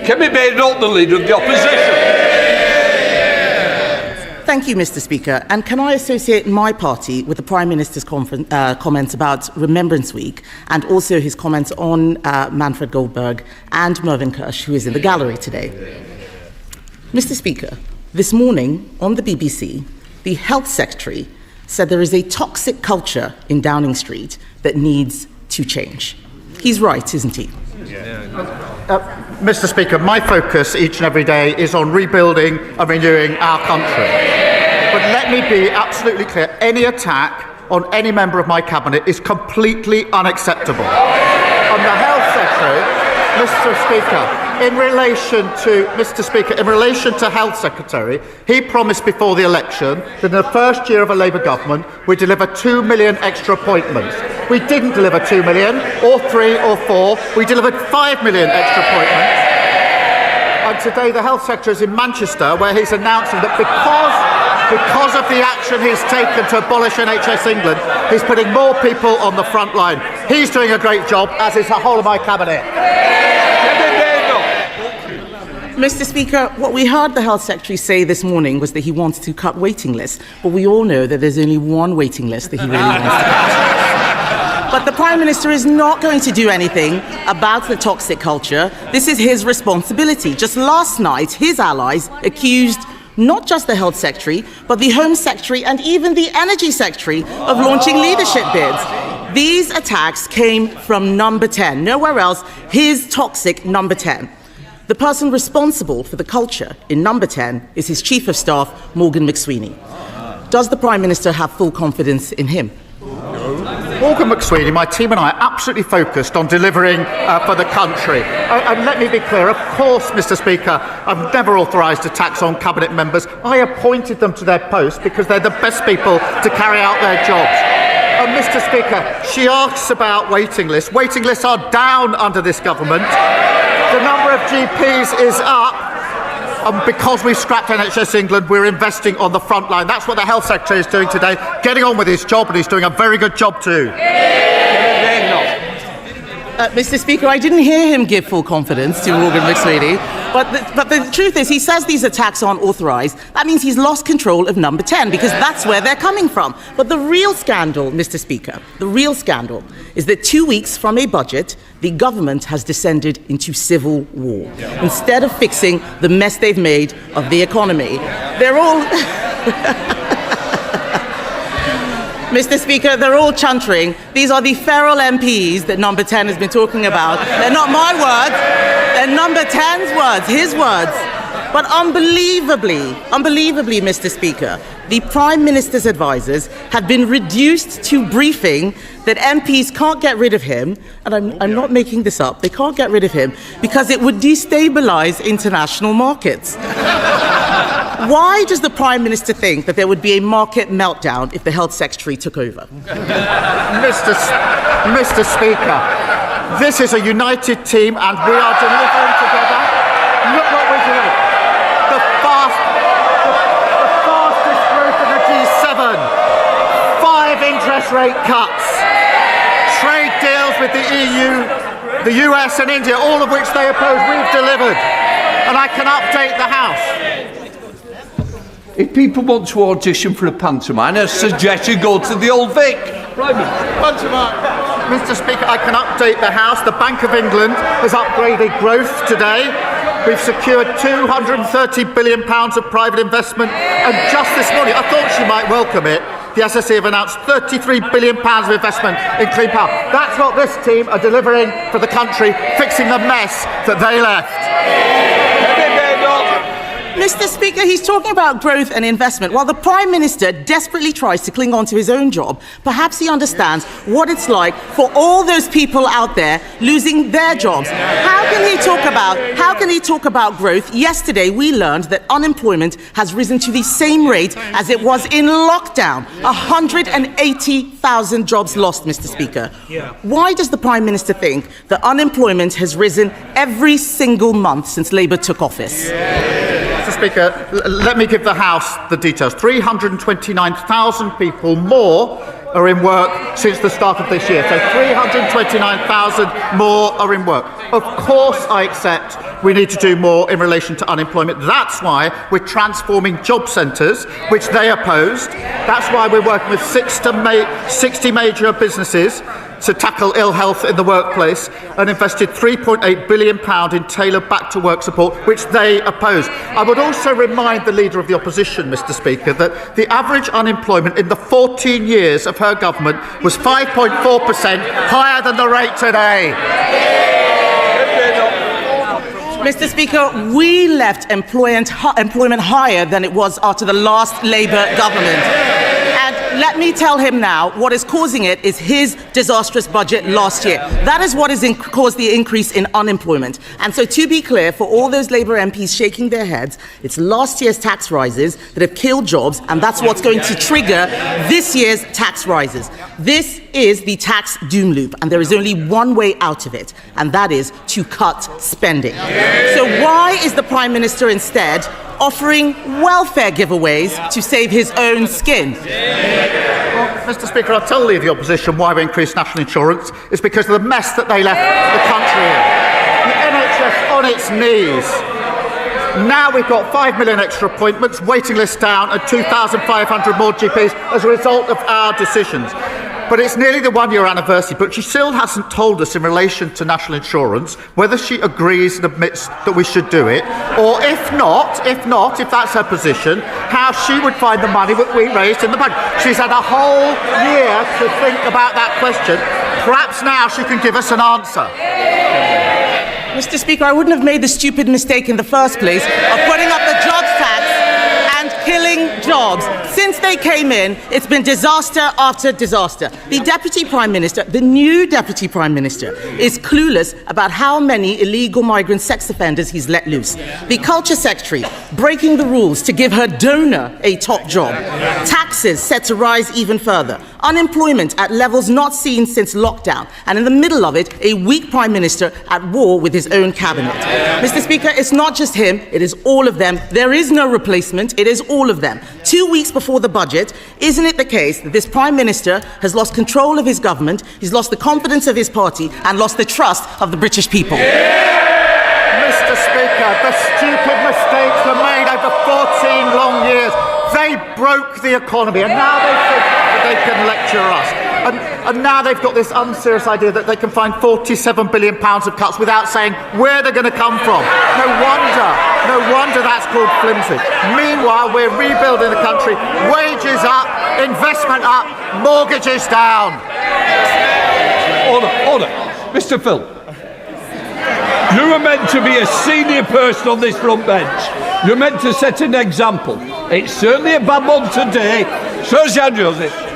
Can be made not the Leader of the Opposition. Thank you, Mr. Speaker. And can I associate my party with the Prime Minister's comments about Remembrance Week and also his comments on Manfred Goldberg and Mervyn Kirsch, who is in the gallery today? Mr. Speaker, this morning on the BBC, the Health Secretary said there is a toxic culture in Downing Street that needs to change. He's right, isn't he? Mr. Speaker, my focus each and every day is on rebuilding and renewing our country. But let me be absolutely clear, any attack on any member of my cabinet is completely unacceptable. On the Health Secretary, Mr. Speaker, in relation to Health Secretary, he promised before the election that in the first year of a Labour government we'd deliver 2 million extra appointments. We didn't deliver 2 million, or 3 or 4. We delivered 5 million extra appointments. And today the Health Secretary is in Manchester, where he's announcing that because of the action he's taken to abolish NHS England, he's putting more people on the front line. He's doing a great job, as is the whole of my cabinet. Mr. Speaker, what we heard the Health Secretary say this morning was that he wants to cut waiting lists, but we all know that there's only one waiting list that he really wants to cut. But the Prime Minister is not going to do anything about the toxic culture. This is his responsibility. Just last night, his allies accused not just the Health Secretary, but the Home Secretary and even the Energy Secretary of launching leadership bids. These attacks came from Number 10, nowhere else, his toxic Number 10. The person responsible for the culture in Number 10 is his Chief of Staff, Morgan McSweeney. Does the Prime Minister have full confidence in him? Morgan McSweeney, my team and I are absolutely focused on delivering for the country. And let me be clear, of course, Mr. Speaker, I've never authorised attacks on cabinet members. I appointed them to their posts because they're the best people to carry out their jobs. And Mr. Speaker, she asks about waiting lists. Waiting lists are down under this government. The number of GPs is up. And because we scrapped NHS England, we're investing on the front line. That's what the Health Secretary is doing today, getting on with his job, and he's doing a very good job too. Mr. Speaker, I didn't hear him give full confidence to Morgan McSweeney, but the truth is he says these attacks aren't authorised. That means he's lost control of Number 10, because that's where they're coming from. But the real scandal, Mr. Speaker, the real scandal is that 2 weeks from a budget, the government has descended into civil war. Instead of fixing the mess they've made of the economy, they're all... Mr. Speaker, they're all chuntering. These are the feral MPs that Number 10 has been talking about. They're not my words. They're Number 10's words, his words. But unbelievably, Mr. Speaker, the Prime Minister's advisers have been reduced to briefing that MPs can't get rid of him, and I'm not making this up, they can't get rid of him because it would destabilise international markets. Why does the Prime Minister think that there would be a market meltdown if the Health Secretary took over? Mr. Speaker, this is a united team and we are delivering together. Look what we're doing. The fastest growth of the G7. 5 interest rate cuts. Trade deals with the EU, the US and India, all of which they oppose, we've delivered. And I can update the House. If people want to audition for a pantomime, I suggest you go to the Old Vic. Mr. Speaker, I can update the House. The Bank of England has upgraded growth today. We've secured £230 billion of private investment. And just this morning, I thought she might welcome it, the SSE have announced £33 billion of investment in clean power. That's what this team are delivering for the country, fixing the mess that they left. Mr. Speaker, he's talking about growth and investment while the Prime Minister desperately tries to cling on to his own job. Perhaps he understands what it's like for all those people out there losing their jobs. How can he talk about growth? Yesterday, we learned that unemployment has risen to the same rate as it was in lockdown. 180,000 jobs lost, Mr. Speaker. Why does the Prime Minister think that unemployment has risen every single month since Labour took office? Mr. Speaker, let me give the House the details. 329,000 people more are in work since the start of this year. So 329,000 more are in work. Of course I accept we need to do more in relation to unemployment. That's why we're transforming job centres, which they opposed. That's why we're working with 60 major businesses to tackle ill health in the workplace, and invested £3.8 billion in tailored back-to-work support, which they opposed. I would also remind the Leader of the Opposition, Mr Speaker, that the average unemployment in the 14 years of her government was 5.4%, higher than the rate today. Mr. Speaker, we left employment higher than it was after the last Labour government. And let me tell him now, what is causing it is his disastrous budget last year. That is what has caused the increase in unemployment. And so, to be clear, for all those Labour MPs shaking their heads, it's last year's tax rises that have killed jobs, and that's what's going to trigger this year's tax rises. This is the tax doom loop, and there is only one way out of it, and that is to cut spending. So why is the Prime Minister instead offering welfare giveaways to save his own skin? Well, Mr Speaker, I'll tell the Leader of the Opposition why we increased national insurance. It's because of the mess that they left the country in. The NHS on its knees. Now we've got 5 million extra appointments, waiting lists down, and 2,500 more GPs as a result of our decisions. But it's nearly the one-year anniversary, but she still hasn't told us in relation to national insurance whether she agrees and admits that we should do it, or if if that's her position, how she would find the money that we raised in the budget. She's had a whole year to think about that question. Perhaps now she can give us an answer. Mr. Speaker, I wouldn't have made the stupid mistake in the first place of putting up the jobs tax and killing jobs. Since they came in, it's been disaster after disaster. The Deputy Prime Minister, the new Deputy Prime Minister, is clueless about how many illegal migrant sex offenders he's let loose. The Culture Secretary breaking the rules to give her donor a top job. Taxes set to rise even further. Unemployment at levels not seen since lockdown. And in the middle of it, a weak Prime Minister at war with his own cabinet. Mr. Speaker, it's not just him, it is all of them. There is no replacement, it is all of them. 2 weeks before the budget, isn't it the case that this Prime Minister has lost control of his government, he's lost the confidence of his party, and lost the trust of the British people? Mr Speaker, the stupid mistakes were made over 14 long years. They broke the economy, and now they think that they can lecture us. And now they've got this unserious idea that they can find £47 billion of cuts without saying where they're going to come from. No wonder that's called flimsy. Meanwhile, we're rebuilding the country. Wages up, investment up, mortgages down. Order. Mr. Phil. You were meant to be a senior person on this front bench. You're meant to set an example. It's certainly a bad one today. Sir Keir.